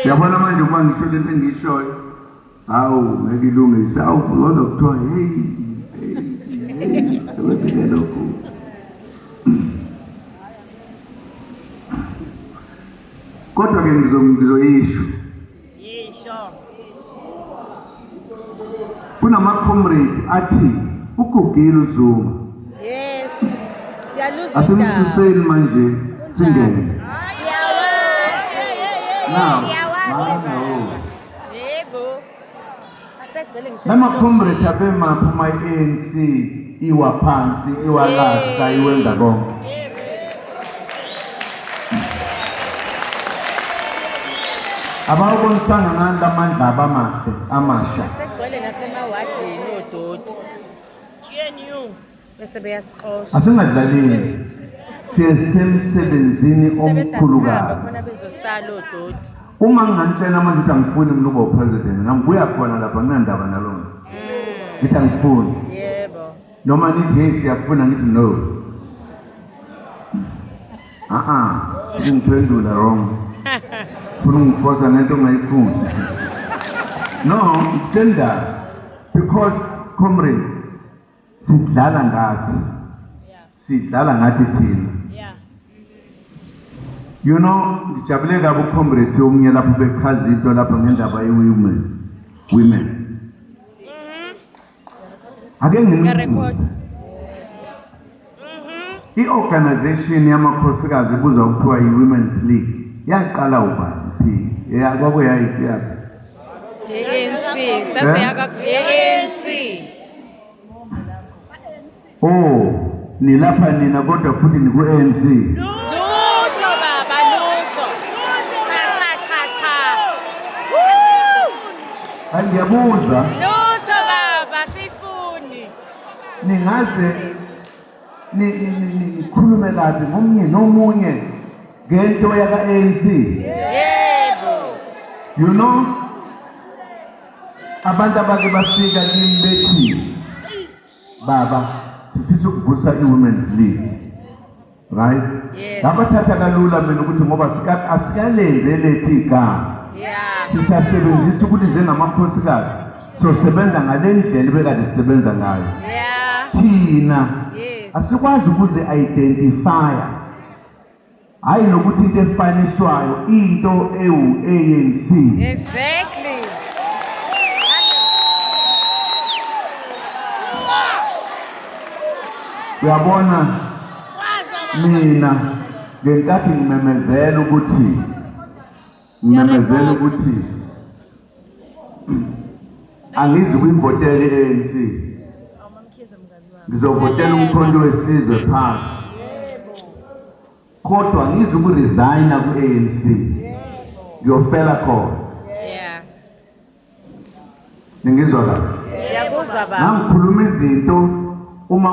Yabona manje uma ngisho lento engishoyo hawu ngeke ilungise awuzoza kuthiwa hey sekwenzeke lokhu. Kodwa ke ngizoyisho kunama-comrade athi ukugila uzuma. Yes, siyaluza asimsuseni manje singene lama-comrade abemaphi uma-ANC iwa phansi iwalahla iwenza konke. Abawubonisanga ngani lamandla abamahle amasha asingadlalini sisemsebenzini omkhulu kabi. Uma ngingantshela manje ukuthi angifuni mina ukuba upresident ngambuya khona lapha nginandaba nalona ngithi angifuni noma nithi hey siyafuna ngithi no ngiphendula wrong funa ungifosa ngento ongayifuni no tender because comrade sidlala ngathi thina. You know, ngijabule kabi ucomrade omunye lapho bechaza into lapha ngendaba women. Ake nginibuze. I-organization yamakhosikazi ibuzwa kuthiwa yi-Women's League. Yaqala ubani phi? Yakwakho yayiphi yakho? ANC, ANC. Oh, nilapha nina kodwa futhi niku-ANC. Ngiyabuza lutho baba sifuni ningaze nikhulume kabi ngomunye nomunye ngento yaka-ANC. Yebo. You know abantu abake bafika kimi bethi baba sifisa ukuvusa i-Women's League, right? Yes. Ngabathatha kalula mina ukuthi ngoba asikalenze lethi igama. Sisasebenzisa ukuthi njengamakhosikazi sosebenza ngale ndlela bekade sisebenza ngayo. Thina asikwazi ukuze identify hayi nokuthi into efaniswayo into ewu-ANC. Exactly. Uyabona mina ngenkathi ngimemezela ukuthi angizi kuyivotela i-ANC ngizovotela umkhonto wesizwe phansi kodwa ngizi ukuresigna ku-ANC ngiyofela khona. Ningizwa kahle? Siyabuzwa baba. Nangikhuluma izinto uma